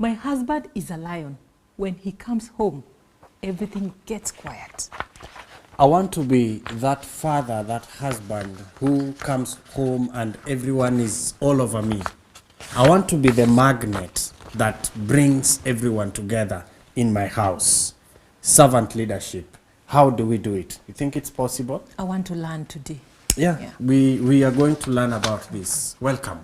My husband is a lion. When he comes home, everything gets quiet. I want to be that father, that husband who comes home and everyone is all over me. I want to be the magnet that brings everyone together in my house. Servant leadership. How do we do it? You think it's possible? I want to learn today. Yeah. We are going to learn about this. Welcome.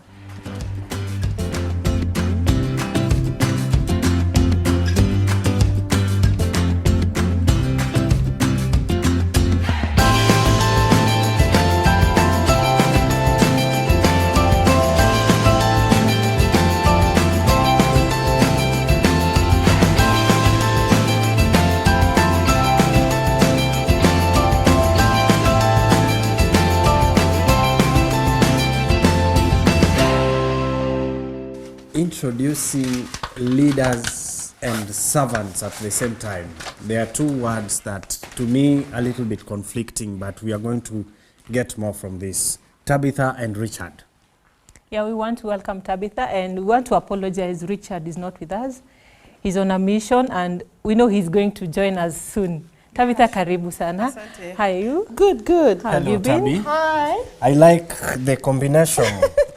Introducing leaders and servants at the same time. There are two words that to me a little bit conflicting, but we are going to get more from this. Tabitha and Richard. Yeah, we want to welcome Tabitha and we want to apologize. Richard is not with us. He's on a mission and we know he's going to join us soon. Tabitha, karibu sana. Asante. How are you? Good, good. How have you been? Tabby. Hi. I like the combination.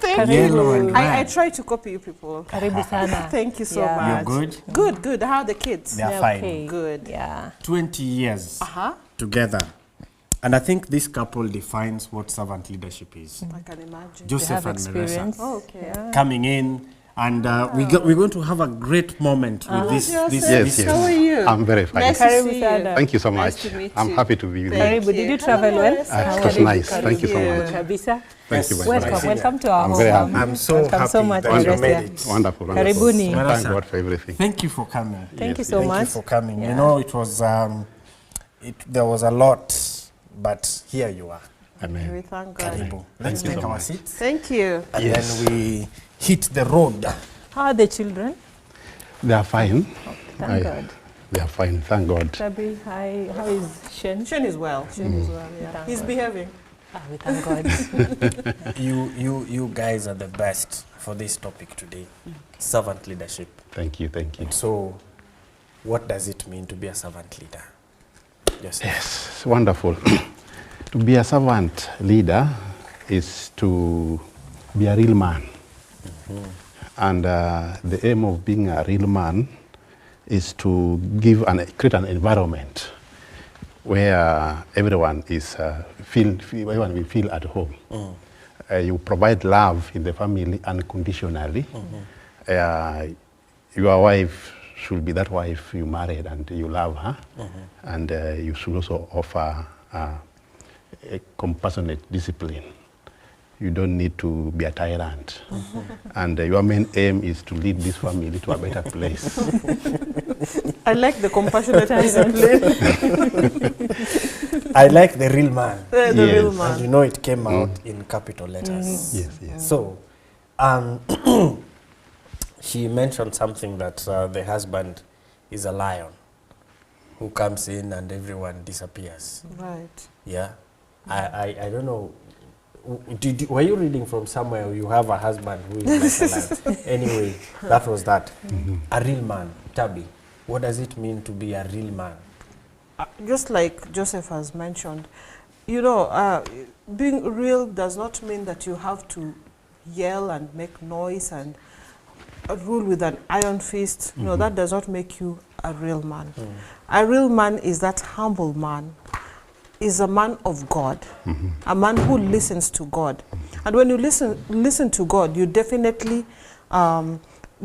Thank Yellow you. and I red. try to copy you people. Karibu sana. Thank you so Yeah. much. You're good? Good, good. How are the kids? They are They're fine. okay. Good. Yeah. 20 years Uh-huh. together. And I think this couple defines what servant leadership is. I can imagine. They Joseph have and experience. Marissa Oh, okay. Yeah. coming in. And we're going to have a great moment with this. Joseph. This Yes, How are you? I'm very fine. Nice to Karibu see sana. you. Thank you so Nice much. to meet I'm you. happy to be with you. Thank Karibu, did you you. travel Hello, well? Marissa. It was nice. Thank you so you. much. Kabisa. Thank you very Welcome, much. welcome to our I'm home. very happy. I'm so Welcome happy so much, that you Marissa. made it. Wonderful. Karibuni. Thank God for everything. Thank you for coming. Thank you Yes, so Thank much. you for coming. Yeah. You know, it was there was a lot, but here you are. We Amen. thank God. Karibu. Let's you take so our much. seats. Thank you. And Yes. then we hit the road. How are the children? They are fine. Thank God. They are fine. Thank God. Tabi, hi. How is Shen? Shen is well. Shen is well, yeah. Thank He's God. behaving. Ah, we thank God. You guys are the best for this topic today. Servant leadership. Thank you. Thank you. So, what does it mean to be a servant leader? Yes. Yes, it's wonderful. To be a servant leader is to be a real man. And the aim of being a real man is to create an environment where everyone is everyone will feel at home. You provide love in the family unconditionally. Your wife should be that wife you married and you love her, and you should also offer a compassionate discipline. You don't need to be a tyrant. And your main aim is to lead this family to a better place. I like the compassionate discipline. I like the real man. The Yes. real And man. you know it came out in capital letters. Yes, yes. So, she mentioned something that the husband is a lion who comes in and everyone disappears. Right. Yeah. I don't know. Were you reading from somewhere or you have a husband who is like a lion? Anyway, that was that. A real man. Tabi, what does it mean to be a real man? Just like Joseph has mentioned, you know, being real does not mean that you have to yell and make noise and rule with an iron fist. No, that does not make you a real man. A real man is that humble man, is a man of God, a man who listens to God. And when you listen to God, you definitely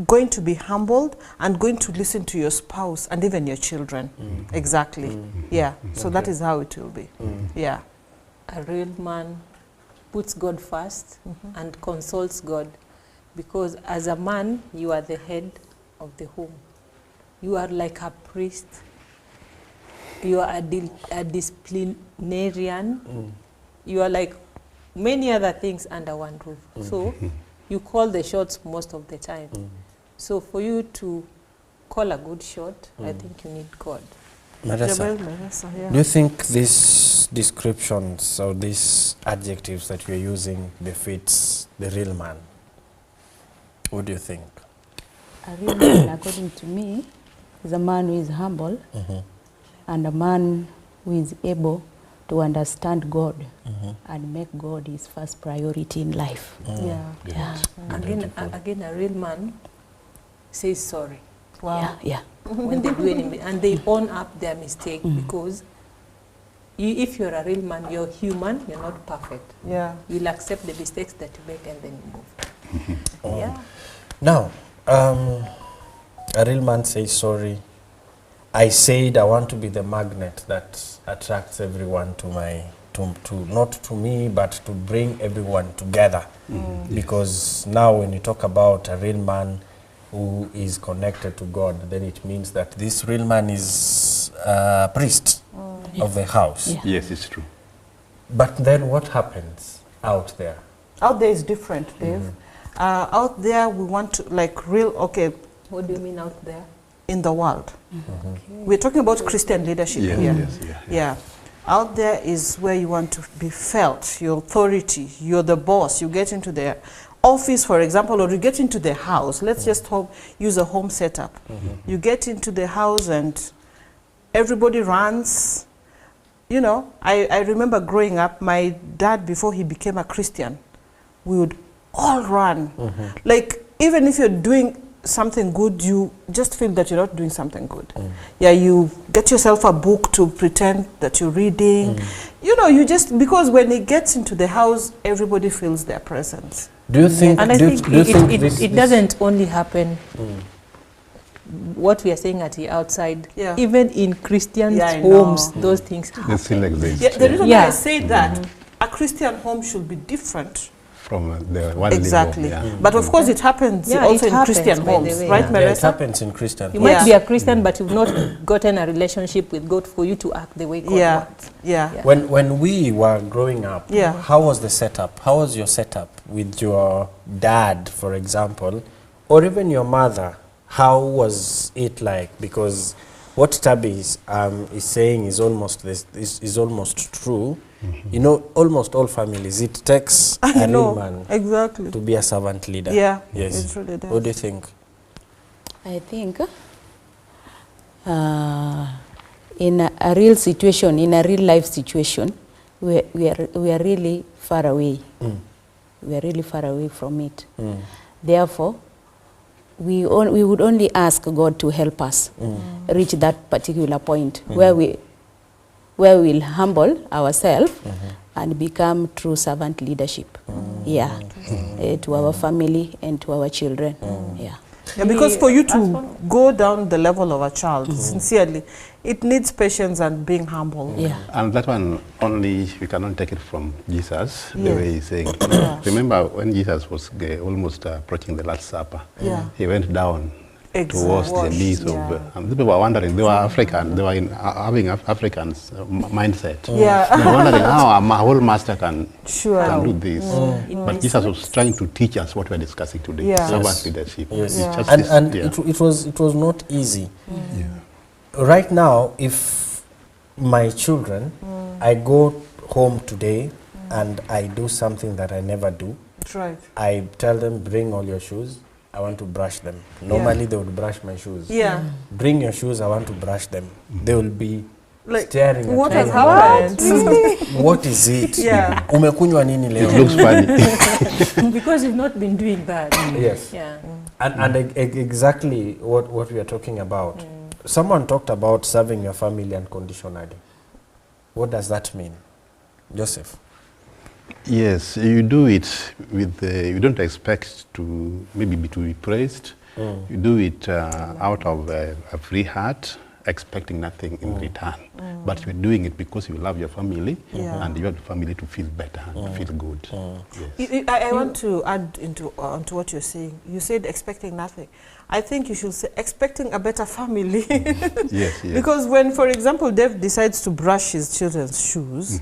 going to be humbled and going to listen to your spouse and even your children. Exactly. Yeah. So that is how it will be. Yeah. A real man puts God first and consults God, because as a man, you are the head of the home. You are like a priest. You are a disciplinarian. You are like many other things under one roof. So you call the shots most of the time. So for you to call a good shot, I think you need God. Marissa, yeah. do you think these descriptions or these adjectives that you're using befits the real man? What do you think? A real man, according to me, is a man who is humble and a man who is able to understand God and make God his first priority in life. Yeah. Yeah. Again, a real man says sorry Wow. Yeah. when they do any, and they own up their mistake, because if you're a real man, you're human, you're not perfect. Yeah. You'll accept the mistakes that you make and then you move. Yeah. Now, a real man says sorry. I said I want to be the magnet that attracts everyone to my, to not to me, but to bring everyone together. Because now when you talk about a real man who is connected to God, then it means that this real man is a priest of the house. Yeah. Yes, it's true. But then what happens out there? Out there is different, Dave. Out there, we want to, like, real, okay, What do you mean out there? in the world. We're talking about Christian leadership Yeah, here. yes, Yeah. Out there is where you want to be felt, your authority, you're the boss. You get into the office, for example, or you get into the house. Let's just use a home setup. You get into the house and everybody runs. You know, I remember growing up, my dad, before he became a Christian, we would all run. Like, even if you're doing something good, you just feel that you're not doing something good. Yeah, you get yourself a book to pretend that you're reading. You know, you just, because when it gets into the house, everybody feels their presence. Do you think? And I do, think do you think it this, doesn't only happen, what we are saying at the outside, Yeah. even in Christians' Yeah, I know. homes, those things They happen. still exist. Yeah, the reason why Yeah. I say that, a Christian home should be different. From the worldly Exactly. home, yeah. But of course, it happens Yeah, also it in happens, Christian by the homes, way. right, Yeah. Yeah, it Marissa? happens in Christian. You Yeah. might be a Christian, but you've not gotten a relationship with God for you to act the way God Yeah. wants. Yeah. Yeah. When we were growing up, Yeah. how was the setup? How was your setup with your dad, for example, or even your mother? How was it like? Because what Tabi is saying is almost is almost true. You know, almost all families, it takes a I real know. man Exactly. to be a servant leader. Yeah. Yes. It really does. What do you think? I think in a real situation, in a real life situation, we are really far away. We are really far away from it. Therefore, we would only ask God to help us reach that particular point where we'll humble ourselves and become true servant leadership. Yeah, to our family and to our children. Yeah. Yeah, because for you to go down the level of a child, sincerely, it needs patience and being humble. Yeah. And that one only, we cannot take it from Jesus, the Yeah. way he's saying. Yeah. Remember when Jesus was almost approaching the Last Supper, Yeah. he went down to wash the Wash, knees yeah. of, and people were wondering, they were African, they were having Yeah. African's mindset. They were wondering how a whole master can do this. But Jesus was trying to teach us what we're discussing today, Yeah. servant Yes. leadership. Yes. It's Yeah. just And, this- and yeah. it was not easy. Yeah. Right now, if my children, I go home today and I do something that I never do, That's right. I tell them, bring all your shoes, I want to brush them. Normally they would brush my shoes. Yeah. Bring your shoes, I want to brush them. They will be Like, staring at what me. has happened? What is it? Yeah. Umekunywa nini leo? It looks funny. Because you've not been doing that. Yes. Yeah. And exactly what we are talking about. Someone talked about serving your family unconditionally. What does that mean? Joseph? Yes, you do it with, you don't expect to maybe to be praised. You do it out of a free heart, expecting nothing in return. But you're doing it because you love your family and you want the family to feel better and feel good. Yes. I want to add onto what you're saying. You said expecting nothing. I think you should say expecting a better family. Yes, yes. Because when, for example, Dave decides to brush his children's shoes,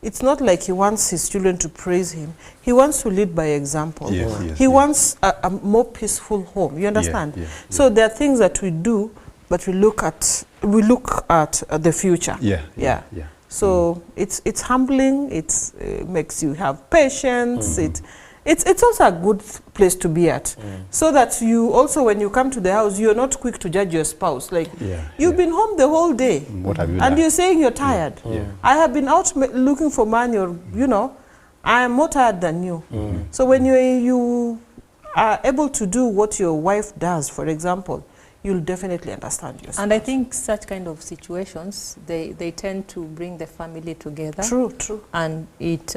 it's not like he wants his children to praise him. He wants to lead by example. Yes, yes, he yes. wants a more peaceful home. You understand? yeah, So there are things that we do, but we look at the future. Yeah. So it's humbling. It makes you have patience. it's also a good place to be at, so that you also, when you come to the house, you're not quick to judge your spouse. Like, you've been home the whole day, What have you and done? you're saying you're tired. I have been out looking for money, or I am more tired than you. So when you are able to do what your wife does, for example, you'll definitely understand yourself. And I think such kind of situations, they tend to bring the family together. True. And it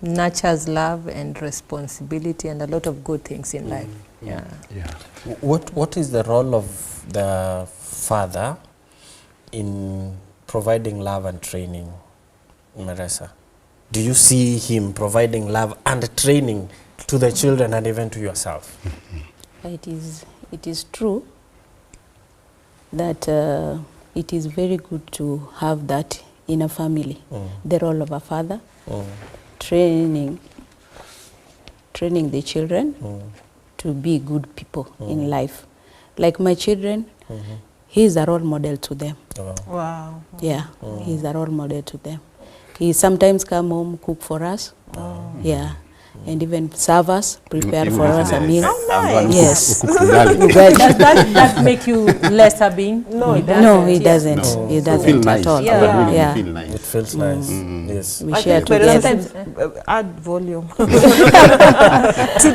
nurtures love and responsibility and a lot of good things in life. Yeah. What is the role of the father in providing love and training, Marisa? Do you see him providing love and training to the children and even to yourself? It is true that it is very good to have that in a family, the role of a father, training the children to be good people in life. Like my children, he is a role model to them. Wow. Yeah, he's a role model to them. He sometimes come home, cook for us. Yeah. And even serve us, prepare for us a meal. Yes. Does that make you lesser being? No, it No, he doesn't. No. He It doesn't feels nice. at all. Yeah. Yeah. Feel nice. It feels nice. Yes. We I share think parents together. should add volume to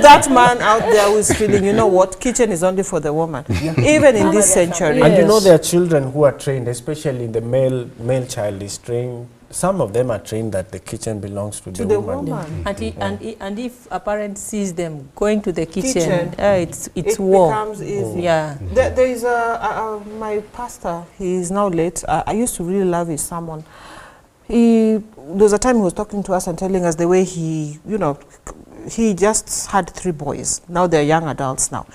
that man out there who is feeling, you know what, kitchen is only for the woman, even in this century. And you know there are children who are trained, especially the male child is trained. Some of them are trained that the kitchen belongs to the woman. And if a parent sees them going to the kitchen, Kitchen. it's It war. becomes easy. Yeah. There is my pastor, he is now late. I used to really love his sermon. There was a time he was talking to us and telling us the way he just had 3 boys. Now they're young adults now.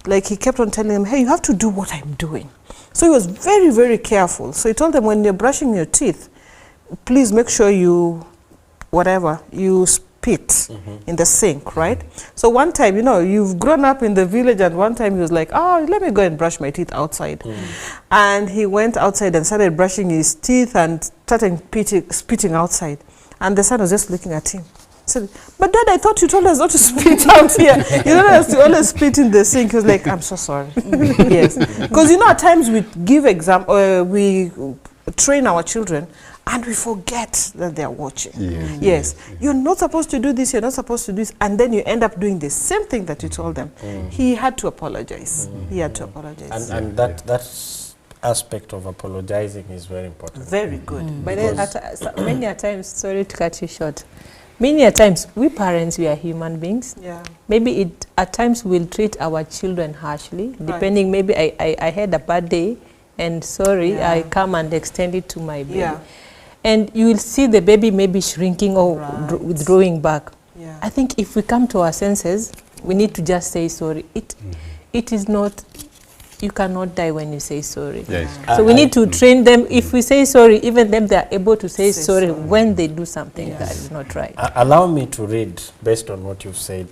Like, he kept on telling them, hey, you have to do what I'm doing. So he was very, very careful. So he told them, when you're brushing your teeth, please make sure you spit in the sink, right? So one time, you've grown up in the village, and one time he was like, oh, let me go and brush my teeth outside. And he went outside and started brushing his teeth and started spitting outside. And the son was just looking at him. He said, but Dad, I thought you told us not to spit out here. You don't have to always spit in the sink. He was like, I'm so sorry. Yes. Because, at times we give we train our children, and we forget that they are watching. Yes. You're not supposed to do this, you're not supposed to do this, and then you end up doing the same thing that you told them. He had to apologize. He had to apologize. And that aspect of apologizing is very important. Very good. But then many a times, sorry to cut you short, many a times we parents, we are human beings. Yeah. Maybe at times we'll treat our children harshly, depending. Maybe I had a bad day, and sorry, I come and extend it to my baby. Yeah. And you will see the baby maybe shrinking or withdrawing back. Yeah. I think if we come to our senses, we need to just say sorry. It is not, you cannot die when you say sorry. Yes. So we need to train them. If we say sorry, even them, they are able to say sorry when they do something that is not right. Allow me to read based on what you've said.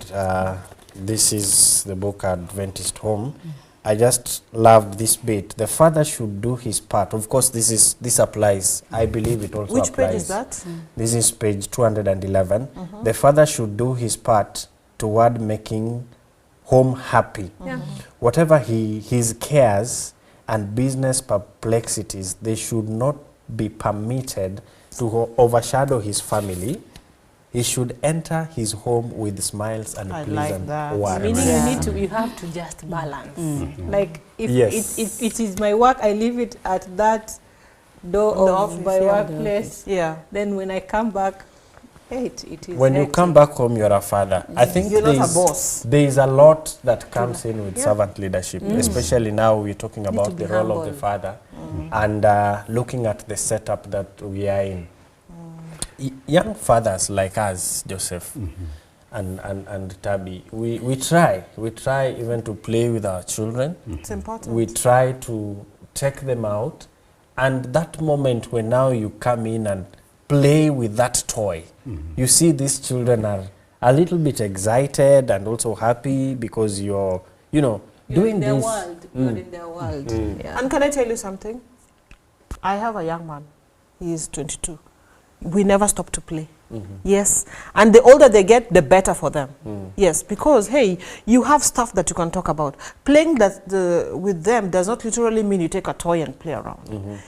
This is the book Adventist Home. I just loved this bit. The father should do his part. Of course, this applies. I believe it also Which applies. page is that? This is page 211. The father should do his part toward making home happy. Whatever his cares and business perplexities, they should not be permitted to overshadow his family. He should enter his home with smiles and I pleasant like that. words. Meaning you have to just balance. Like if it is my work, I leave it at that door The of office, my yeah. workplace. Yeah. Then when I come back, it is When you come back home, you're a father. I think You're not a boss. there is a lot that comes in with servant leadership, especially now we're talking about to the be role of the humble. father and looking at the setup that we are in. Young fathers like us, Joseph and Tabi, we try even to play with our children. It's important. We try to take them out, and that moment when now you come in and play with that toy, you see these children are a little bit excited and also happy because you're doing in their this. world. You're in their world. Yeah. And can I tell you something? I have a young man. He is 22. We never stop to play. Yes, and the older they get, the better for them. Yes, because hey, you have stuff that you can talk about. Playing with them does not literally mean you take a toy and play around.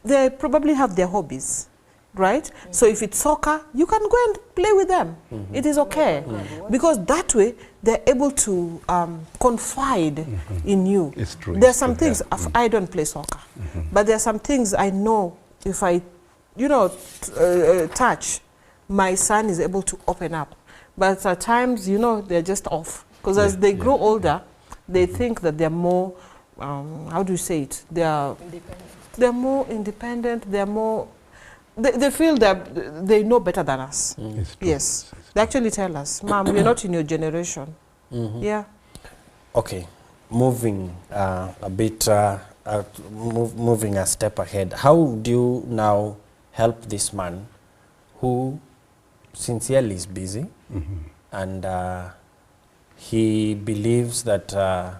They probably have their hobbies, right? So if it's soccer, you can go and play with them. It is okay, because that way they're able to confide in you. It's true. There are it's some true, things, yeah. I don't play soccer, but there are some things I know if I, you know, touch, my son is able to open up. But at times, you know, they're just off. Because as they grow older, they think that they're more, how do you say it? They're more independent, they're more, they feel that they know better than us. It's true. Yes. They actually tell us, Mom, we're not in your generation. Yeah. Okay, moving a bit, moving a step ahead. How do you now help this man who sincerely is busy and he believes that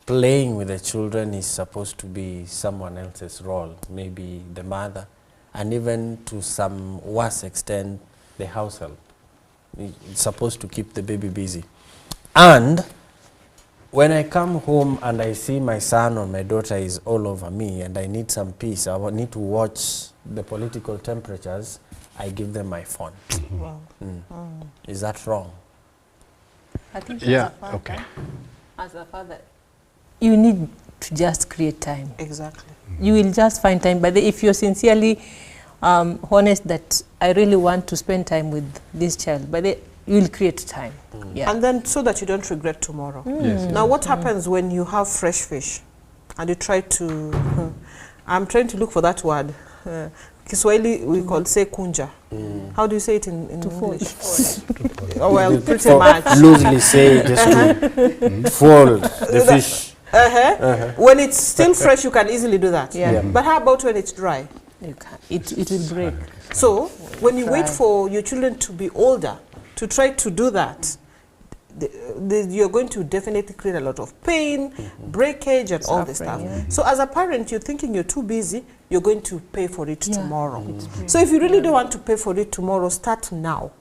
playing with the children is supposed to be someone else's role, maybe the mother, and even to some worse extent, the house help. It's supposed to keep the baby busy. And when I come home and I see my son or my daughter is all over me and I need some peace, I need to watch the political temperatures, I give them my phone. Wow. Is that wrong? I think Yeah, as a father, okay. as a father, you need to just create time. Exactly. You will just find time. But if you're sincerely honest that I really want to spend time with this child, but you will create time. Yeah. And then so that you don't regret tomorrow. Yes. Now, what happens when you have fresh fish and you try to, I'm trying to look for that word. Kiswahili, we call say kunja. How do you say it in English? Oh, well, pretty much. Loosely say just to fold the fish. When it's still fresh, you can easily do that. Yeah. But how about when it's dry? You can. It will break. So when you wait Dry. for your children to be older to try to do that, you're going to definitely create a lot of pain, breakage, and all this stuff. Suffering, So as a parent, you're thinking you're too busy, you're going to pay for it Yeah, tomorrow. it's true. So if you really don't want to pay for it tomorrow, start now.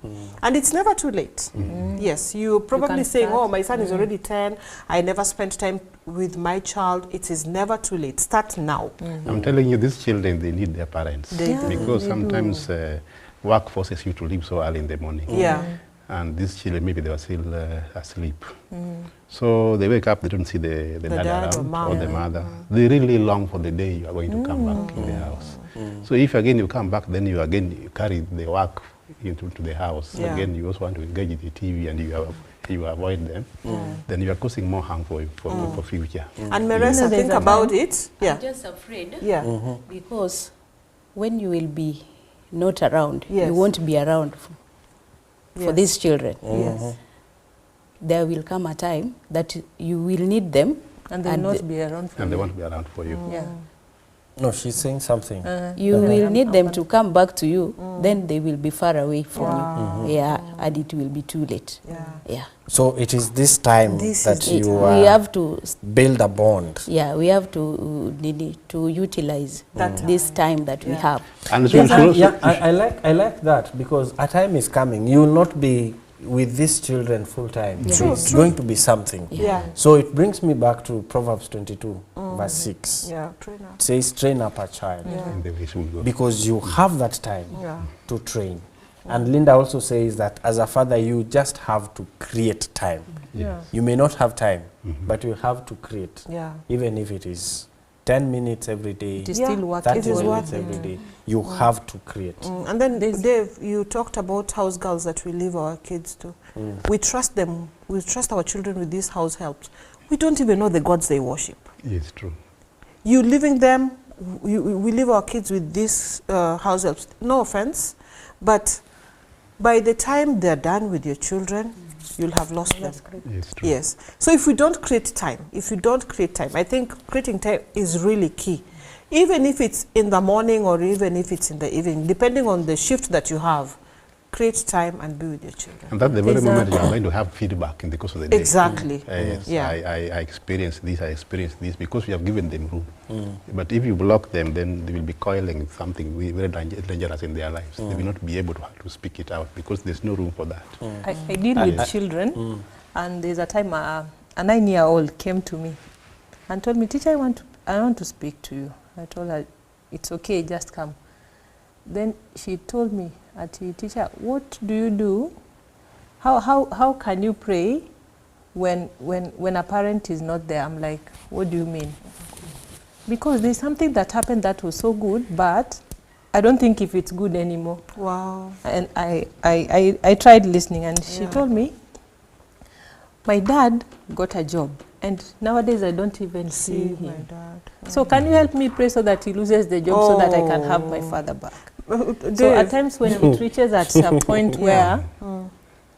And it's never too late. Yes, you're probably can saying, start. oh, my son is already 10, I never spent time with my child. It is never too late. Start now. I'm telling you, these children, they need their parents. They do. Because they sometimes work forces you to leave so early in the morning. Yeah. And these children, maybe they were still asleep. So they wake up, they don't see the dad dad or around mom. or the mother. They really long for the day you are going to come back in the house. So if again you come back, then you carry the work into the house. Yeah. Again, you also want to engage in the TV and you avoid them. Then you are causing more harm for future. And Marissa, there's think a about time. it. Yeah. I'm just afraid Yeah. because when you will be not around, Yes. you won't be around for Yes. these children. Yes. There will come a time that you will need them, And they will not be around for And they you. want to be around for you. Yeah. No, she's saying something. you will I'm need them open. to come back to you, then they will be far away from Wow. you. Yeah, and it will be too late. Yeah. Yeah. So it is this time This that is the you We have to, build a bond. we have to utilize That this time that we Yeah. have. And it Yes, will also- I like that because a time is coming. You will not be with these children full time. True, It's true. going to be something. Yeah. So it brings me back to Proverbs 22, verse 6. Yeah. Trainer. It says, train up a child. in the way she will go. Because you have that time Yeah. to train. And Linda also says that as a father, you just have to create time. Yeah. You may not have time, but you have to create. Yeah. Even if it is 10 minutes every day, It is Yeah. still working. 30 It is minutes working. every day, you have to create. And then, There's- Dave, you talked about house girls that we leave our kids to. We trust them. We trust our children with these house helps. We don't even know the gods they worship. Yes, true. You leaving them, we leave our kids with these house helps. No offense, but by the time they're done with your children, you'll have lost them. Yes, true. Yes. So if we don't create time, I think creating time is really key. Even if it's in the morning or even if it's in the evening, depending on the shift that you have, create time and be with your children. And that's the very moment you are Exactly. going to have feedback in the course of the day. Exactly. Yes, Yeah. I experienced this because we have given them room. But if you block them, then they will be coiling with something very dangerous in their lives. They will not be able to speak it out because there's no room for that. I deal with children, and there's a time a 9-year-old came to me and told me, "Teacher, I want to speak to you." I told her, "It's okay, just come." Then she told me, "Teacher, what do you do? How can you pray when a parent is not there?" I'm like, "What do you mean?" Because there's something that happened that was so good, but I don't think if it's good anymore. Wow. And I tried listening, and she Yeah. told me, "My dad got a job, and nowadays I don't even see My him. dad. So can you help me pray so that he loses the job so that I can have my Oh. father back?" Dave, So at times when it reaches at a point where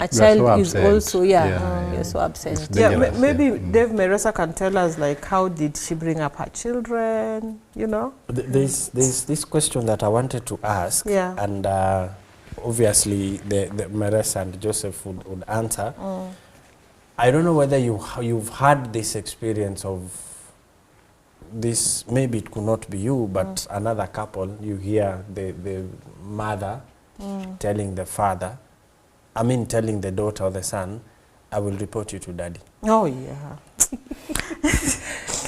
a child so is absent. also, Yeah. you're so absent. It's yeah, dangerous, maybe yeah. Dave Meresa can tell us, like, how did she bring up her children, you know? There's this question that I wanted to ask, Yeah. and obviously the Meresa and Joseph would answer. I don't know whether you've had this experience of this, maybe it could not be you, but another couple, you hear the mother telling the father, telling the daughter or the son, "I will report you to daddy." Oh, yeah.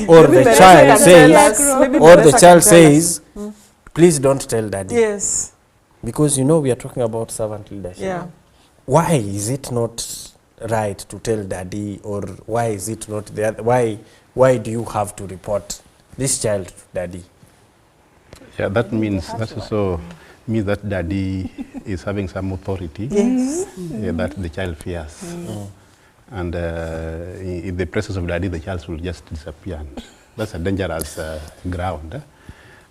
Or Maybe the Meresa child can tell us. says, Maybe or Meresa the can child tell us. says, "Please don't tell daddy." Yes. Because we are talking about servant leadership. Yeah. Why is it not right to tell daddy, or why is it not the other? Why do you have to report this child to daddy? Yeah, that also means that daddy is having some authority Yes. that the child fears. And in the presence of daddy, the child will just disappear. And that's a dangerous ground.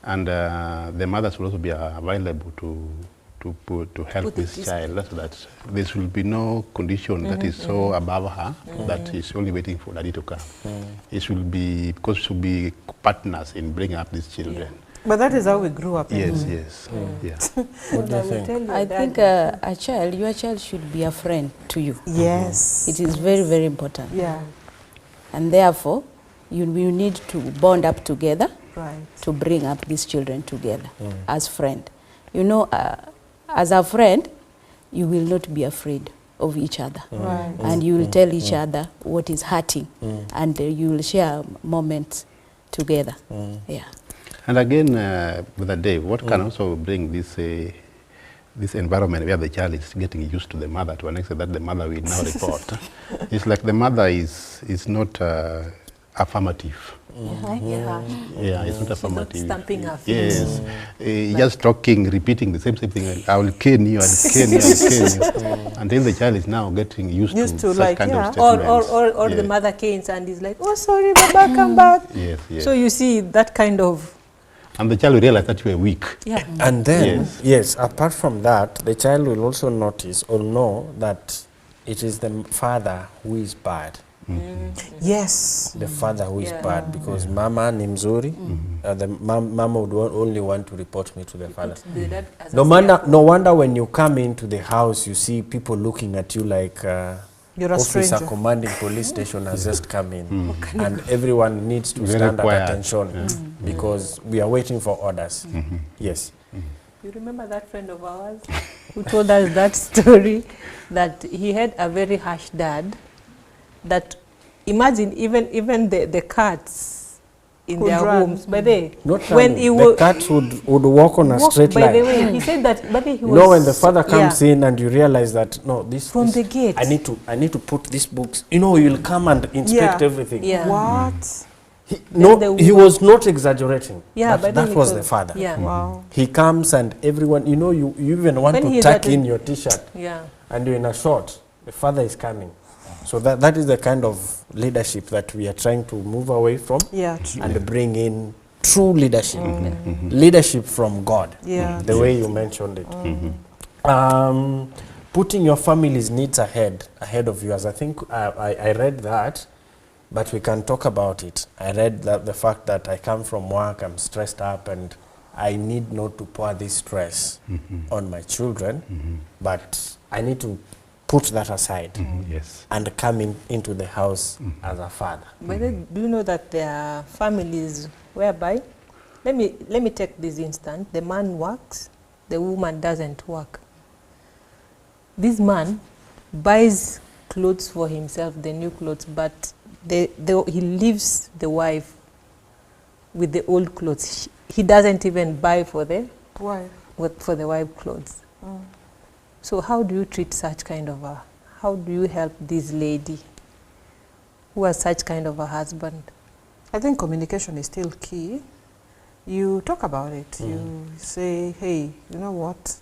And the mothers will also be available to help Put this it child, so that there will be no condition that is so above her that she's only waiting for daddy to come. It will be, because she will be partners in bringing up these children. But that is how we grew up. Yes, yes, yeah. What do you think? I think your child should be a friend to you. Yes. It is very, very important. Yeah. And therefore, you need to bond up together Right. to bring up these children together as friend. As a friend, you will not be afraid of each other. Right. And you will tell each other what is hurting, and you will share moments together. Yeah. And again, with Dave, what can also bring this environment where the child is getting used to the mother to an extent that the mother will now report? It's like the mother is not affirmative. Yeah, it's not affirmative. stamping her feet. Yes, just talking, repeating the same thing. I will cane you, I'll cane you, I'll cane you. And then the child is now getting used to such like, kind yeah. of statements. Or the Yes. mother canes and is like, "Oh, sorry, Baba, come back." Yes, yes. So you see that kind of, And the child will realize that you are weak. yeah. And then, Yes. apart from that, the child will also notice or know that it is the father who is bad. Yes. The father who is Yeah. bad, because mama ni mzuri, the mama would only want to report me to the father. The dad as a No wonder when you come into the house, you see people looking at you like You're a officer stranger. commanding police station has just come in, and everyone needs to Very stand quiet. at attention because we are waiting for orders. Yes. You remember that friend of ours who told us that story, that he had a very harsh dad, that imagine even the cats in Could their run. homes, by the Not when running. he The cat would walk on a walk, straight by the line. way, he said that, but he You was, know, when the father comes yeah, in and you realize that no, this from this- the gate. I need to put these books. You'll come and inspect Yeah. everything. Yeah. What? He was not exaggerating. Yeah, that, but that then was he the father. Yeah. Wow. He comes and everyone, you even want When to he's tuck at the- in your t-shirt Yeah. and you're in a short. The father is coming. So that is the kind of leadership that we are trying to move away from Yeah. True. and bring in true leadership. Leadership from God. Yeah. The way you mentioned it. Putting your family's needs ahead of yours. I think I read that, but we can talk about it. I read that the fact that I come from work, I'm stressed up, and I need not to pour this stress on my children, but I need to put that aside Yes. and come into the house as a father. But then, do you know that there are families whereby, let me take this instance, the man works, the woman doesn't work. This man buys clothes for himself, the new clothes, but he leaves the wife with the old clothes. He doesn't even buy for the wife clothes. So how do you treat such kind of how do you help this lady who has such kind of a husband? I think communication is still key. You talk about it. You say, hey, you know what?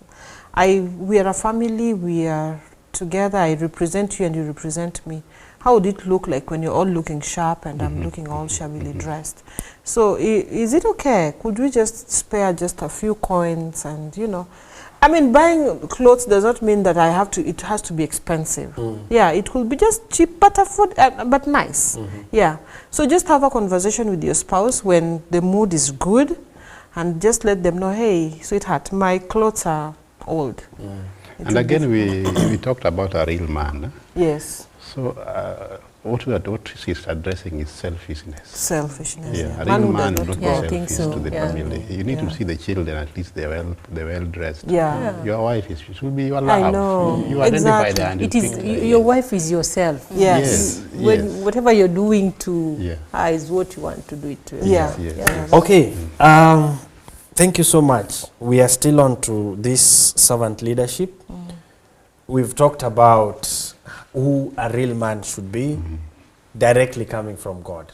We are a family. We are together. I represent you and you represent me. How would it look like when you're all looking sharp and I'm looking all shabbily dressed? So is it okay? Could we just spare just a few coins and, you know, I mean, buying clothes does not mean that it has to be expensive. Yeah, it will be just cheap, but but nice. Yeah. So just have a conversation with your spouse when the mood is good and just let them know, hey, sweetheart, my clothes are old. And again, we talked about a real man. Eh? Yes. So what she's addressing is selfishness. Selfishness. Yeah, a Man real who man does would not not be Yeah, I work. think selfish so, to the yeah. family. You need Yeah. to see the children, at least they're well dressed. Yeah. Your wife should be your love. I know. You identify Exactly. there and It you is pick your wife is yourself. Yes. When whatever you're doing to Yeah. her is what you want to do it to. Yeah. Yes. Yeah. Okay, thank you so much. We are still on to this servant leadership. We've talked about who a real man should be, directly coming from God.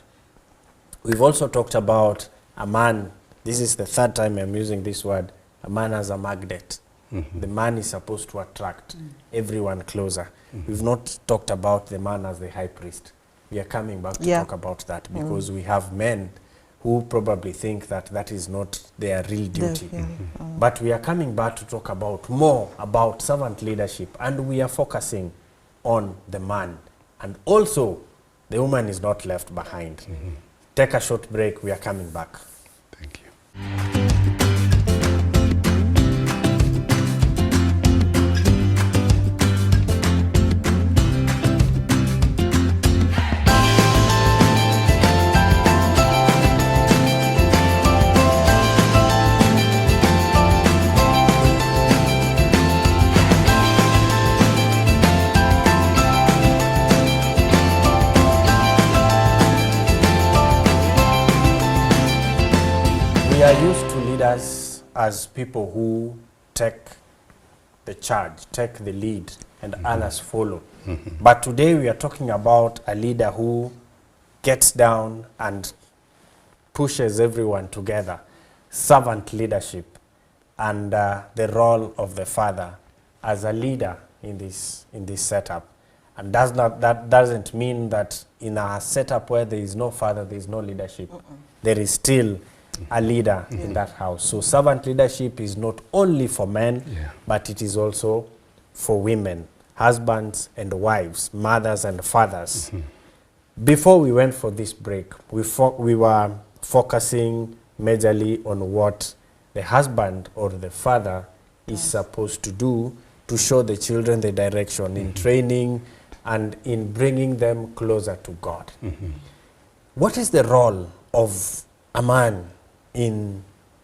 We've also talked about a man, this is the third time I'm using this word, a man as a magnet. The man is supposed to attract everyone closer. We've not talked about the man as the high priest. We are coming back to talk about that because we have men who probably think that that is not their real duty. But we are coming back to talk about more about servant leadership, and we are focusing on the man. And also, the woman is not left behind. Take a short break. We are coming back. Thank you. We are used to leaders as people who take the charge, take the lead, and others follow. But today we are talking about a leader who gets down and pushes everyone together. Servant leadership and the role of the father as a leader in this setup. And that doesn't mean that in a setup where there is no father, there is no leadership. There is still a leader in that house. So servant leadership is not only for men, but it is also for women, husbands and wives, mothers and fathers. Before we went for this break, we were focusing majorly on what the husband or the father is supposed to do to show the children the direction in training and in bringing them closer to God. What is the role of a man in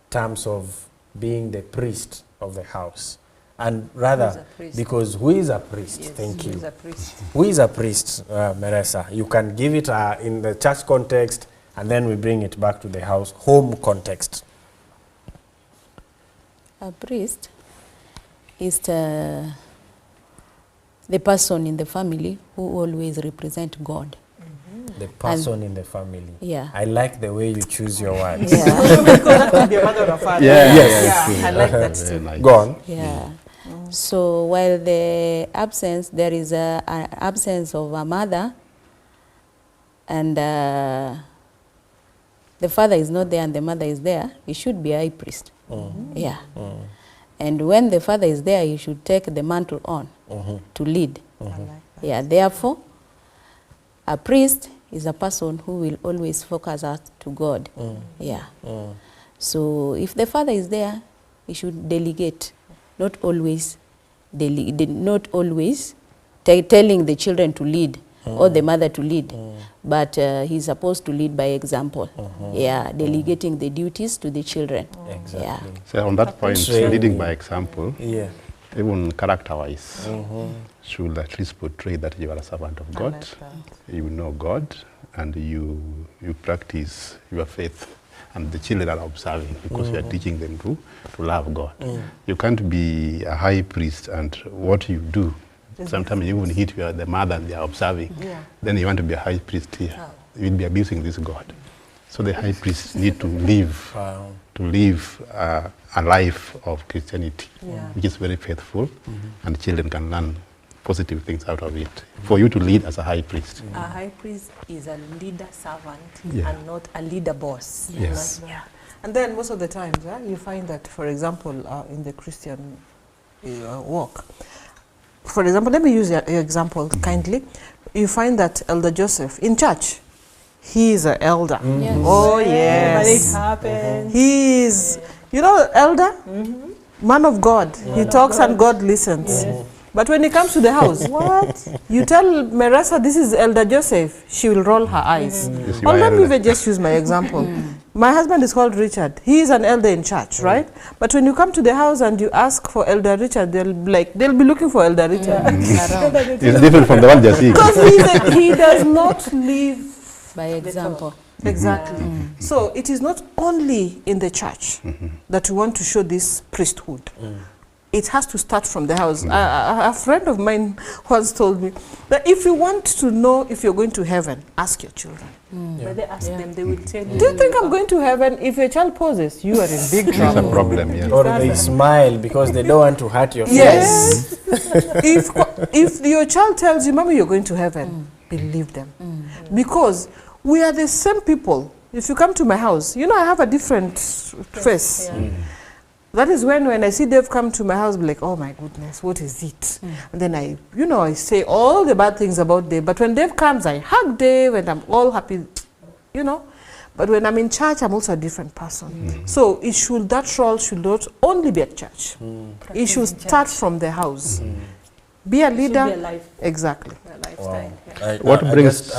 terms of being the priest of the house? And rather, because who is a priest? Yes, Thank who you. is a priest? Who is a priest, Meresa? You can give it in the church context, and then we bring it back to the house, home context. A priest is the person in the family who always represent God. The person in the family. Yeah. I like the way you choose your words. Yeah. That could be a mother or father. Yes. I like that Very too. nice. Go on. Yeah. So while there is an absence of a mother, and the father is not there and the mother is there, he should be a high priest. Yeah. And when the father is there, he should take the mantle on to lead. I like that. Yeah. Therefore, a priest is a person who will always focus us to God. Yeah. So if the father is there, he should delegate, not always, not always telling the children to lead or the mother to lead, but he's supposed to lead by example. Yeah, delegating the duties to the children. Exactly. Yeah. So on that point, Training. leading by example, Yeah. even character-wise, should at least portray that you are a servant of God, like that. you know God, and you practice your faith, and the children are observing because you are teaching them to love God. You can't be a high priest and what you do, sometimes you even hit the mother and they are observing. Yeah. Then you want to be a high priest here. You will be abusing this God. So the high priests need to live Wow. a life of Christianity, Yeah. which is very faithful, and children can learn positive things out of it. For you to lead as a high priest. A high priest is a leader servant Yeah. and not a leader boss. Yes. Yeah. And then most of the times, you find that, for example, in the Christian walk, for example, let me use your example kindly. You find that Elder Joseph in church, he is an elder. Yes. Oh, But it yes. happens. He is, you know, elder, man of God. He talks and God listens. But when he comes to the house, what? You tell Merasa this is Elder Joseph, she will roll her eyes. Yes, you Or are let me elder. even just use my example. My husband is called Richard. He is an elder in church, right? But when you come to the house and you ask for Elder Richard, they'll be looking for Elder Richard. It's different from the one they're seeing. Because he does not live By example. exactly. So it is not only in the church that we want to show this priesthood. It has to start from the house. A friend of mine once told me that if you want to know if you're going to heaven, ask your children. But they ask them, they will tell you. Do you think I'm going to heaven? If your child poses, you are in big It's a trouble. problem, yeah. Or they smile because they don't want to hurt your face. Yes. if your child tells you, Mommy, you're going to heaven, believe them. Because we are the same people. If you come to my house, you know I have a different face. That is when I see Dave come to my house, be like, oh my goodness, what is it? And then I say all the bad things about Dave. But when Dave comes, I hug Dave and I'm all happy, you know. But when I'm in church, I'm also a different person. So that role should not only be at church. It should start from the house. Be a It should leader. be a life, Exactly. a lifestyle. Yeah.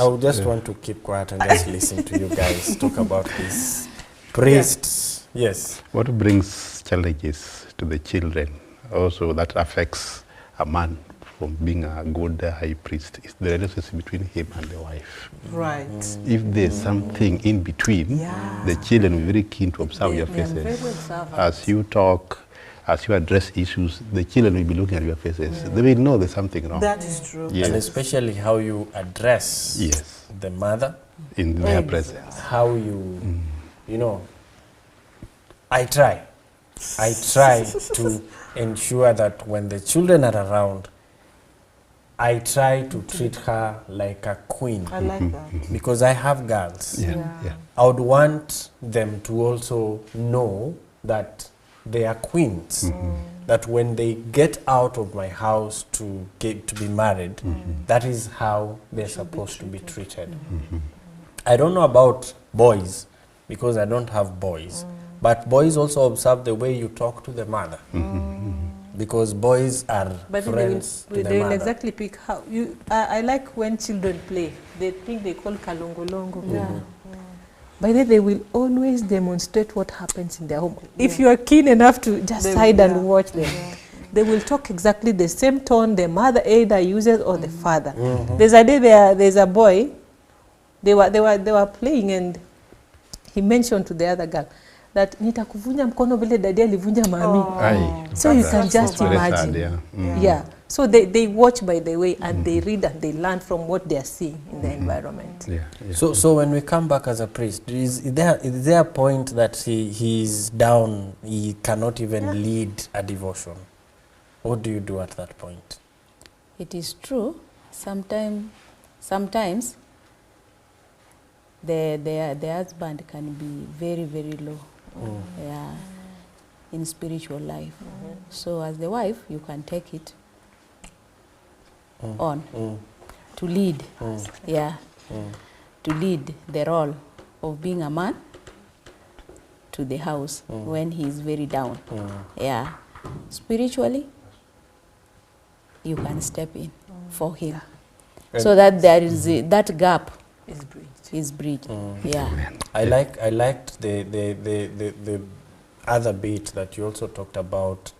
I would just want to keep quiet and just listen to you guys talk about this. Priests. Yes. What brings challenges to the children also that affects a man from being a good high priest is the relationship between him and the wife. Right. If there's something in between, the children will be very keen to observe your They are very faces. observant. As you talk, as you address issues, the children will be looking at your faces. They will know there's something wrong. That is true. Yes. And especially how you address Yes. the mother, In their presence. how you know, I try to ensure that when the children are around, I try to treat her like a queen. I like that. Because I have girls. Yeah. I would want them to also know that they are queens. That when they get out of my house to be married, that is how they're supposed to be treated. I don't know about boys because I don't have boys. But boys also observe the way you talk to the mother. Because boys are But friends to the they will mother. exactly pick how you. I like when children play. They think they call kalongolongo. By then they will always demonstrate what happens in their home. If you are keen enough to just They- hide yeah. and watch them, they will talk exactly the same tone the mother either uses or the father. There's a day there's a boy. They were playing and he mentioned to the other girl that nitakuvunja mkono vile dadi alivunja mami. So you can just Very sad, imagine. yeah. Yeah. So they watch by the way and they read and they learn from what they are seeing in the environment. Yeah. So when we come back as a priest, is there a point that he's down, he cannot even lead a devotion? What do you do at that point? It is true. Sometimes the husband can be very, very low in spiritual life. So as the wife, you can take it on to lead, to lead the role of being a man to the house when he is very down. Yeah. Spiritually, you can step in for him. So that there is that gap Is bridged. is bridged. Yeah. I liked the other bit that you also talked about,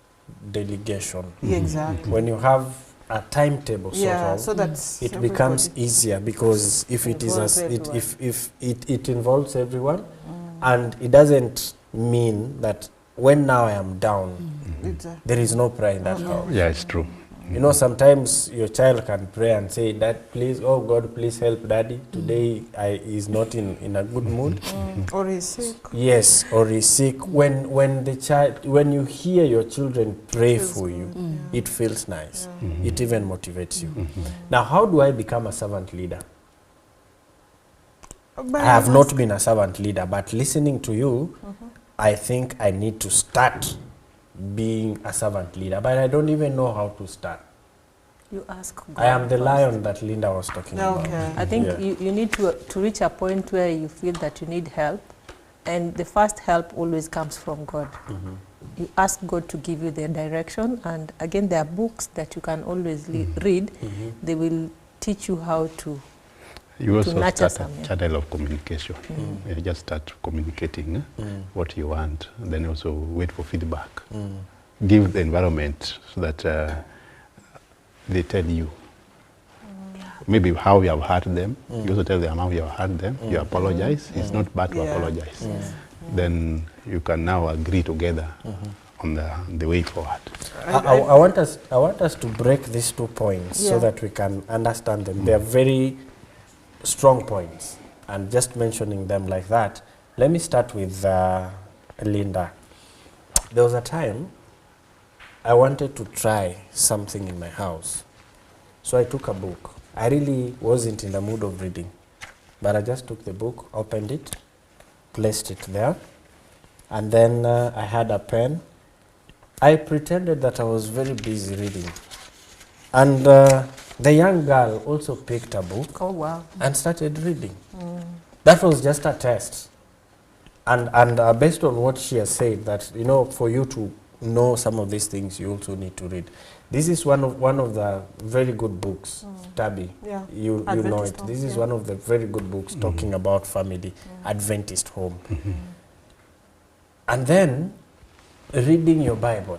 delegation. Yeah, exactly. When you have a timetable sort Yeah, of, so that's it becomes everybody. easier, because if it is Involves if it involves everyone, and it doesn't mean that when now I am down, Exactly. there is no prayer in that house. Yeah, it's true. You know, sometimes your child can pray and say, "Dad, please, oh God, please help Daddy. Today he's not in a good mood." Or he's sick. Yes, or he's sick. When you hear your children pray Feels for good, you, yeah. it feels nice. It even motivates you. Now, how do I become a servant leader? I have not been a servant leader, but listening to you, I think I need to start being a servant leader, but I don't even know how to start. You ask God I am the first. lion that Linda was talking about. Okay. I think Yeah. you need to reach a point where you feel that you need help, and the first help always comes from God. You ask God to give you the direction, and again, there are books that you can always read. They will teach you how to. You also nurture start something. a channel of communication. You just start communicating what you want, then also wait for feedback. Give the environment so that they tell you maybe how you have hurt them. You also tell them how you have hurt them. You apologize. It's not bad to Yeah. apologize. Then you can now agree together on the way forward. I want us to break these 2 points so Yeah. that we can understand them. They are very strong points, and just mentioning them like that. Let me start with Linda. There was a time I wanted to try something in my house, so I took a book. I really wasn't in the mood of reading, but I just took the book, opened it, placed it there, and then I had a pen. I pretended that I was very busy reading, and the young girl also picked a book Oh wow! and started reading. That was just a test, and based on what she has said, that for you to know some of these things, you also need to read. This is one of the very good books, Tabby. Yeah. You know Adventist it. home, This is yeah. one of the very good books talking about family, Adventist home. And then reading your Bible.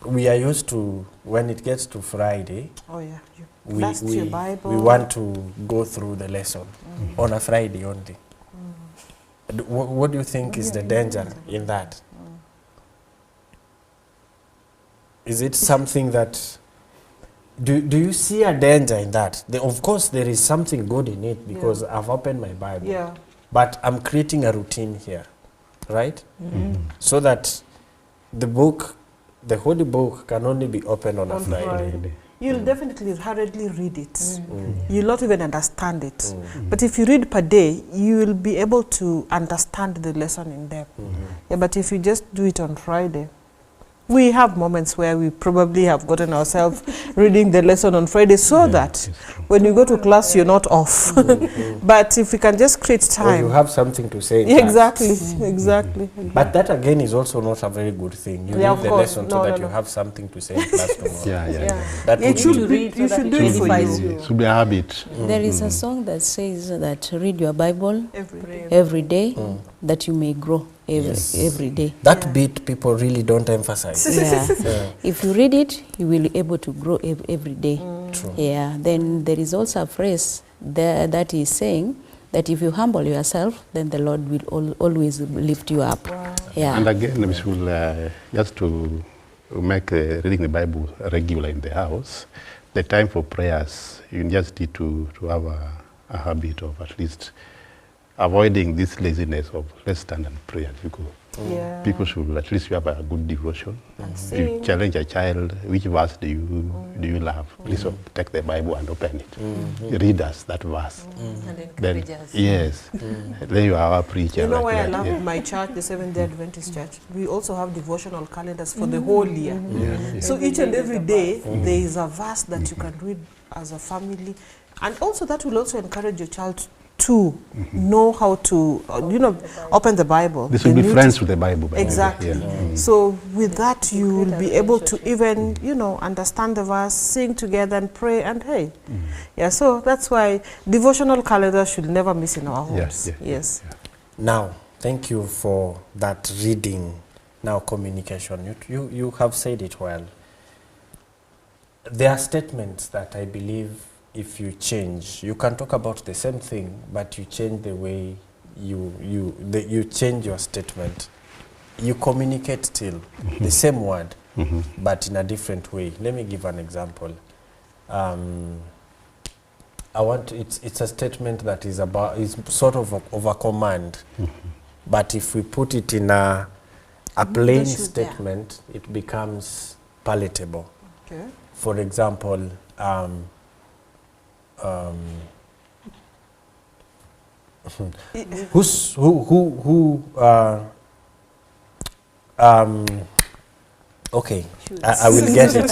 We are used to, when it gets to Friday, Oh yeah. You we, blast your we, Bible. we want to go through the lesson on a Friday only. What do you think is the danger in that? Is it something that, do you see a danger in that? Of course there is something good in it, because I've opened my Bible. Yeah. But I'm creating a routine here, right? So that the book, the Holy Book, can only be opened on a On Friday. Friday. You'll definitely hurriedly read it. You'll not even understand it. But if you read per day, you will be able to understand the lesson in depth. Yeah, but if you just do it on Friday, we have moments where we probably have gotten ourselves reading the lesson on Friday so that when you go to class, you're not off. But if we can just create Or you time. have something to say in Yeah, class. exactly, exactly. But that again is also not a very good thing. You Yeah, read of the course. lesson so No, that no, you no. have something to say in class tomorrow. Yeah. That It would should be- to read so you that should it do it for edifies you. you. It should be a habit. There is a song that says that read your Bible Every day. every day, that you may grow every day. That bit people really don't emphasize. Yeah. Yeah. If you read it, you will be able to grow every day. True. Yeah. Then there is also a phrase there that is saying that if you humble yourself, then the Lord will always lift you up. Yeah. And again, we should just to make reading the Bible regular in the house, the time for prayers, you just need to have a habit of at least avoiding this laziness of let's stand and pray as you go. Yeah. People should at least have a good devotion. And You sing. challenge a child, which verse do you love? Please take the Bible and open it. Read us that verse. And Then, encourage us. yes, then you are a preacher. You know like why I that, love yeah. my church, the Seventh-day Adventist Church? We also have devotional calendars for the whole year. Yeah. So each and every day, there is a verse that you can read as a family. And also that will also encourage your child to know how to, open the Bible. They should They be need friends to- with the Bible, by the way. Exactly. Yeah. So with that, you will create a be able to relationship. even, understand the verse, sing together and pray, and hey. Yeah, so that's why devotional calendar should never miss in our homes. yeah, yeah, Yes. Now, thank you for that reading. Now, communication. You have said it well. There are statements that I believe if you change, you can talk about the same thing, but you change the way you change your statement. You communicate still the same word, but in a different way. Let me give an example. It's a statement that is sort of a command, but if we put it in a plain Issue there. statement, it becomes palatable. Okay. For example, okay, I will get it.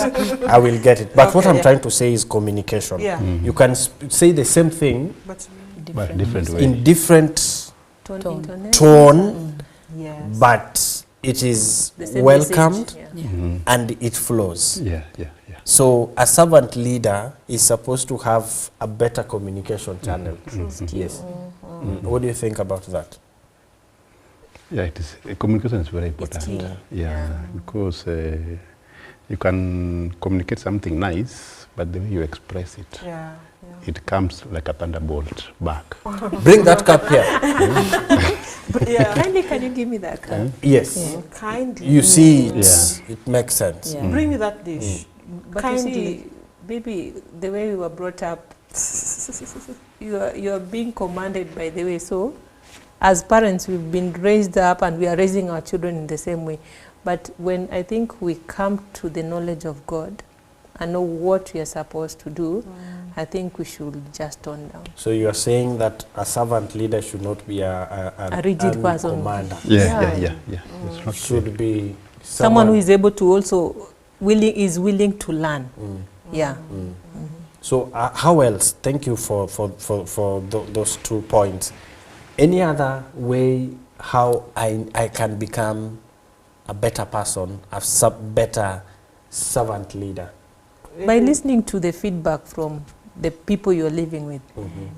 I will get it. But what Okay, I'm yeah. trying to say is communication. Yeah. You can say the same thing But But different way. in different Tone, Tone. intonation. tone, yes. but it is The same welcomed message, yeah. and it flows. Yeah, yeah, yeah. So a servant leader is supposed to have a better communication channel. Yes. What do you think about that? Yeah, it is. Communication is very important. key. Yeah, because you can communicate something nice, but the way you express it, Yeah. it comes like a thunderbolt back. Bring that cup here. But yeah. Kindly, can you give me that cup? Yes. Kindly. You see, it, Yeah. it makes sense. Yeah. Bring me that dish. But Kindly. you see, maybe the way we were brought up, you are being commanded by the way. So, as parents, we've been raised up and we are raising our children in the same way. But when I think we come to the knowledge of God and know what we are supposed to do, I think we should just tone down. So you are saying that a servant leader should not be A rigid an person. commander. Yeah. It's not Should be Someone who is able to also willing to learn. Yeah. So how else? Thank you for those 2 points. Any other way how I can become a better person, a better servant leader? By listening to the feedback from the people you're living with.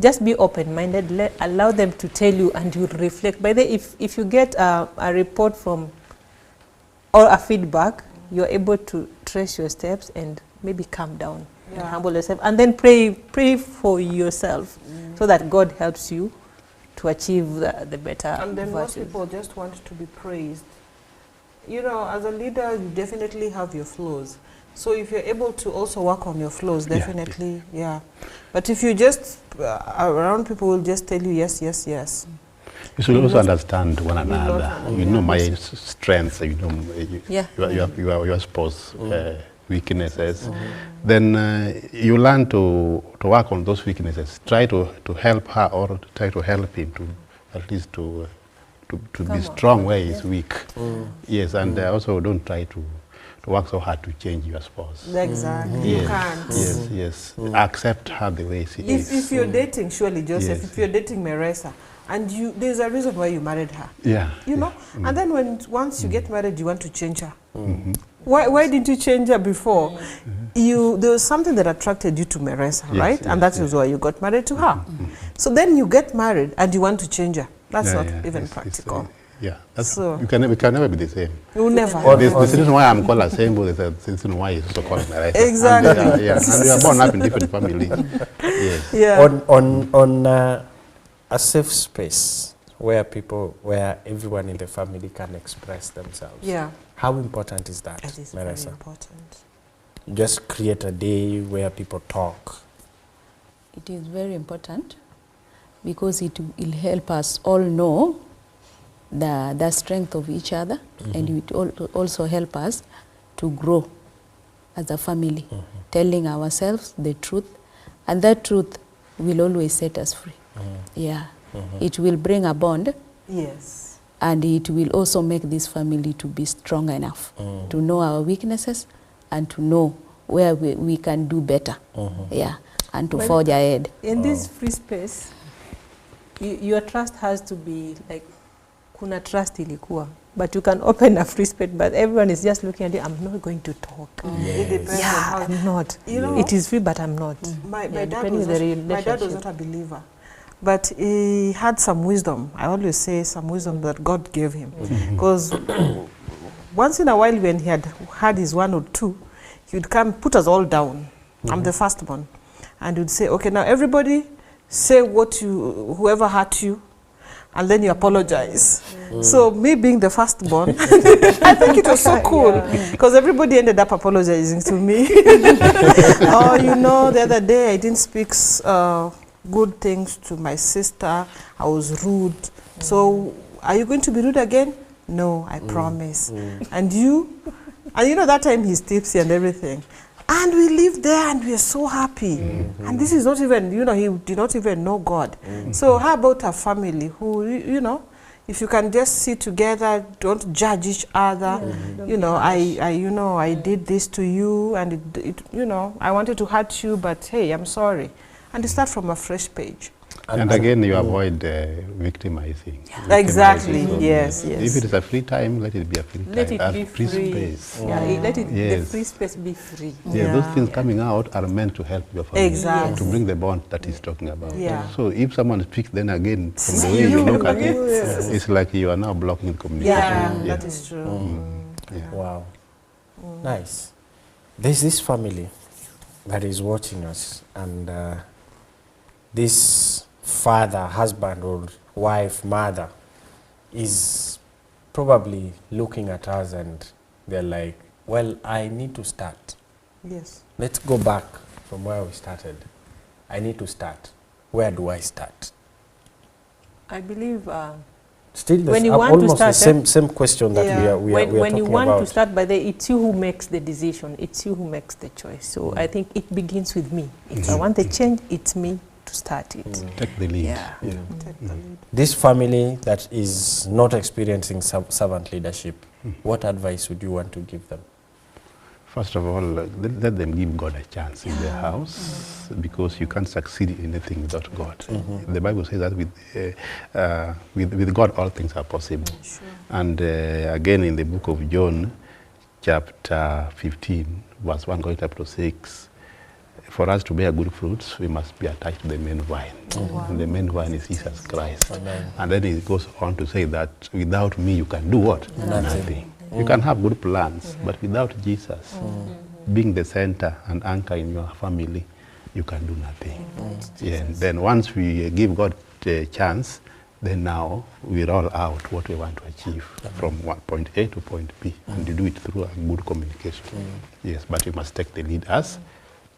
Just be open-minded, allow them to tell you and you reflect. By the way, if you get a report from or a feedback, you're able to trace your steps and maybe calm down and Yeah. humble yourself. And then pray for yourself so that God helps you to achieve the better And then most virtues. people just want to be praised. As a leader, you definitely have your flaws. So if you're able to also work on your flaws, Yeah. definitely, yeah. But if you just around people will just tell you yes, yes, yes. You should also understand one not another. understand. You know my strengths. You know Yeah. your spouse weaknesses. Then you learn to work on those weaknesses. Try to help her or try to help him to at least to be strong where he's weak. Yes, and also don't try to work so hard to change your spouse. Exactly. You can't. Yes. Accept her the way she is. If you're dating, surely, Joseph, Yes. if you're dating Meresa, and there's a reason why you married her. Yeah. You know? And then once you get married, you want to change her. Why didn't you change her before? There was something that attracted you to Meresa, Yes, right? And yes, that is why you got married to her. So then you get married and you want to change her. That's not even practical. We can never be the same. You never. There's the reason why I'm called Asembo, there's a reason why he's also called Meresa. Exactly. And, and we are born up in different families. Yes. Yeah. On a safe space where everyone in the family can express themselves. Yeah. How important is that, It is very Meresa? important. Just create a day where people talk. It is very important because it will help us all know the strength of each other, and it will also help us to grow as a family, telling ourselves the truth, and that truth will always set us free. Yeah, it will bring a bond, Yes. and it will also make this family to be strong enough to know our weaknesses and to know where we can do better. Yeah, and to forge ahead. In this free space, your trust has to be like, kuna trust ilikuwa, but you can open a free space, but everyone is just looking at you, I'm not going to talk. It depends on Yeah, how. I'm not. You know, It is free, but I'm not. My Yeah, dad depending was on the my dad was relationship. not a believer, but he had some wisdom. I always say some wisdom that God gave him, because once in a while when he had his one or two, he would come put us all down. I'm the firstborn, and he would say, okay, now everybody say whoever hurt you, and then you apologize. So me being the firstborn, I think it was so cool, because everybody ended up apologizing to me. Oh, you know, the other day I didn't speak good things to my sister. I was rude. So are you going to be rude again? No, I promise. And you know, that time he's tipsy and everything. And we lived there and we are so happy. And this is not even, you know, he did not even know God. So how about a family who, you know, if you can just sit together, don't judge each other. You know, I did this to you, and it you know, I wanted to hurt you, but hey, I'm sorry. And you start from a fresh page. And again, you avoid victimizing. Exactly. Victimizing. Yes. If it is a free time, let it be a free Let time. it be a free free. space. Yeah, let it, the Yes. free space be free. Yeah, those things coming out are meant to help your family. Exactly. To bring the bond that he's talking about. Yeah. So if someone speaks, then again, from the way you look at it, it's like you are now blocking communication. That is true. Yeah. Wow. Nice. There's this family that is watching us, and this father, husband, or wife, mother is probably looking at us and they're like, well, I need to start. Yes. Let's go back from where we started. I need to start. Where do I start? I believe Still, When you want to almost the start, same question that Yeah. we are when you talking want about. to start, by it's you who makes the decision. It's you who makes the choice. So I think it begins with me. If I want the change, it's me to start it. Take the lead. Yeah. Take the lead. This family that is not experiencing servant leadership, what advice would you want to give them? First of all, let them give God a chance in their house, because you can't succeed in anything without God. The Bible says that with God all things are possible. Sure. And again in the book of John, chapter 15, verse 1 going up to 6, for us to bear good fruits, we must be attached to the main vine. And the main vine is Jesus Christ. Amen. And then it goes on to say that without me you can do what? Nothing. You can have good plans, but without Jesus being the center and anchor in your family, you can do nothing. Yeah. And then once we give God a chance, then now we roll out what we want to achieve from point A to point B, and you do it through a good communication. Yes, but you must take the lead as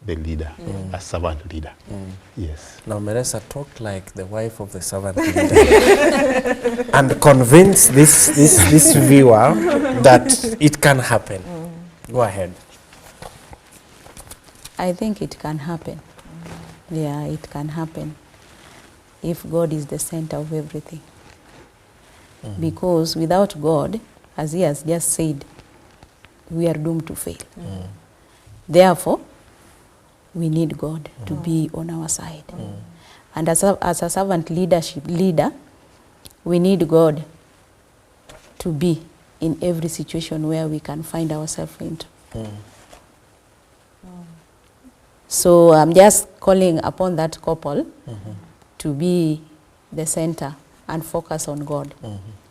the leader, a servant leader. Yes. Now, Meresa, talk like the wife of the servant leader and convince this viewer that it can happen. Go ahead. I think it can happen. Yeah, it can happen if God is the center of everything. Because without God, as he has just said, we are doomed to fail. Therefore, we need God to be on our side. And as a servant leader, we need God to be in every situation where we can find ourselves into. So I'm just calling upon that couple to be the center and focus on God.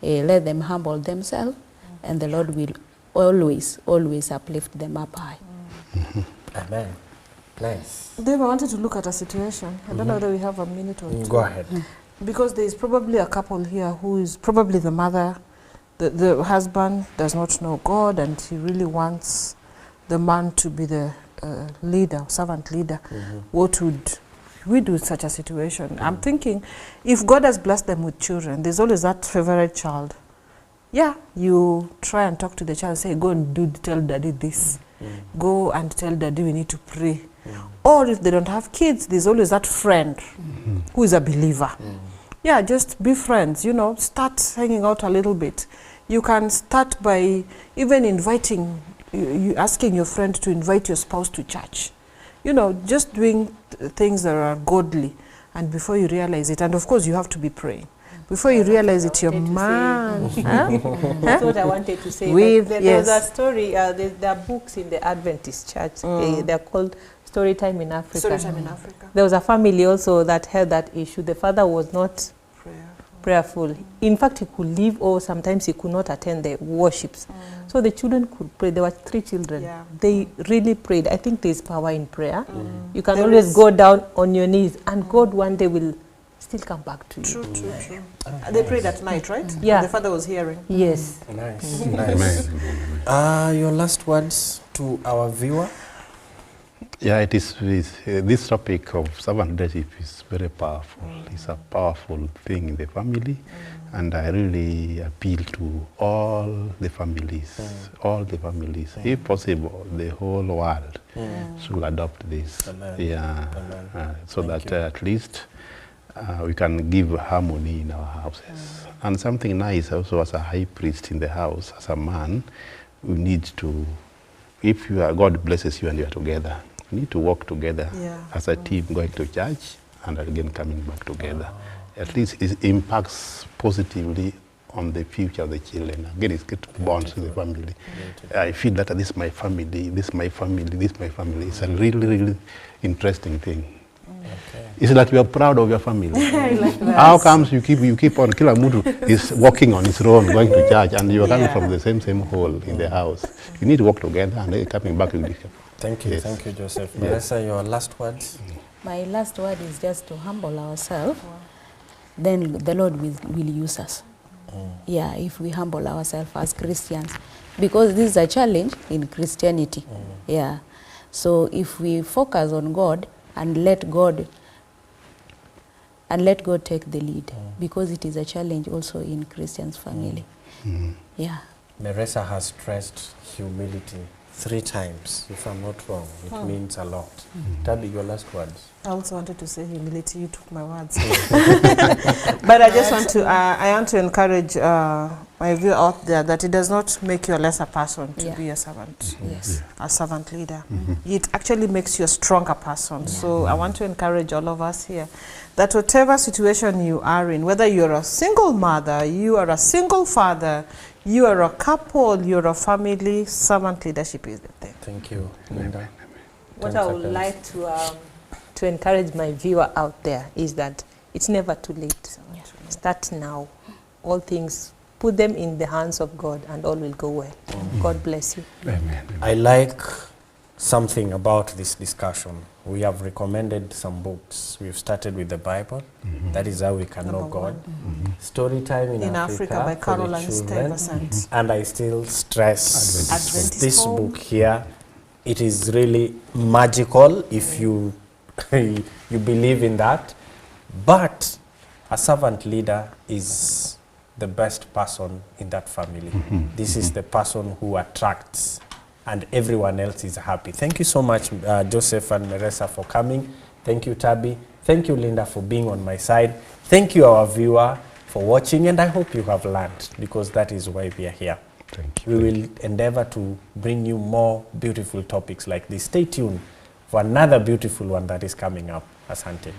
Let them humble themselves, and the Lord will always uplift them up high. Amen. Nice. Dave, I wanted to look at a situation. I don't know whether we have a minute or two. Go ahead. Because there is probably a couple here who is probably the mother, the husband does not know God, and he really wants the man to be the leader, servant leader. What would we do in such a situation? I'm thinking, if God has blessed them with children, there's always that favorite child. Yeah, you try and talk to the child, say, go and tell daddy this. Go and tell daddy we need to pray. Or if they don't have kids, there's always that friend who is a believer. Yeah, just be friends, you know, start hanging out a little bit. You can start by even inviting, you asking your friend to invite your spouse to church. You know, just doing things that are godly. and before you realize it, and of course you have to be praying. Before you realize it, your man. That's what I wanted to say. With, There was a story, there are books in the Adventist church. They're called Storytime in Africa. Storytime in Africa. There was a family also that had that issue. The father was not prayerful. In fact, he could leave, or sometimes he could not attend the worships. So the children could pray. There were 3 children. Yeah. They really prayed. I think there's power in prayer. You can There always is. go down on your knees, and God one day will still come back to you. True. They prayed at night, right? Yeah. The father was hearing. Yes. Nice. Amen. Your last words to our viewer? Yeah, it is. This topic of servant leadership is very powerful. It's a powerful thing in the family, and I really appeal to all the families, if possible, the whole world should adopt this. Amen. Yeah, Amen. so Thank that you. at least we can give harmony in our houses. And something nice also, as a high priest in the house, as a man, we need to, if you are, God blesses you and you are together, you need to work together as a team, going to church and again coming back together. At least it impacts positively on the future of the children. Again, it gets bonds to the family. I feel that this is my family, this is my family, this is my family. It's a really, really interesting thing. Okay. It's like you are proud of your family. How comes you keep on, kila mtu is walking on his own, going to church, and you are coming from the same hole in the house. You need to work together and then coming back. Thank you. Yes. Thank you, Joseph. Marissa, your last words? My last word is just to humble ourselves, then the Lord will use us. Yeah, if we humble ourselves as Christians, because this is a challenge in Christianity. Yeah, so if we focus on God and let God take the lead, because it is a challenge also in Christian's family. Yeah. Marissa has stressed humility 3 times, if I'm not wrong. It means a lot. Tabby, your last words? I also wanted to say humility. You took my words. But I just want to encourage my viewer out there that it does not make you a lesser person to be a servant, Yes. a servant leader. It actually makes you a stronger person. So I want to encourage all of us here that whatever situation you are in, whether you're a single mother, you are a single father, you are a couple, you're a family, servant leadership is the thing. Thank you, Linda. What 10 I would seconds. like to encourage my viewer out there is that it's never too late. Start now. All things, put them in the hands of God, and all will go well. God bless you. Amen. I like something about this discussion. We have recommended some books. We've started with the Bible. That is how we can know God. Storytime in Africa by for the Caroline children. Stuyvesant. And I still stress Adventist this Home. book here. It is really magical if you you believe in that. But a servant leader is the best person in that family. This is the person who attracts, and everyone else is happy. Thank you so much, Joseph and Marissa, for coming. Thank you, Tabby. Thank you, Linda, for being on my side. Thank you, our viewer, for watching, and I hope you have learned, because that is why we are here. Thank you. We will endeavor to bring you more beautiful topics like this. Stay tuned for another beautiful one that is coming up. Asante.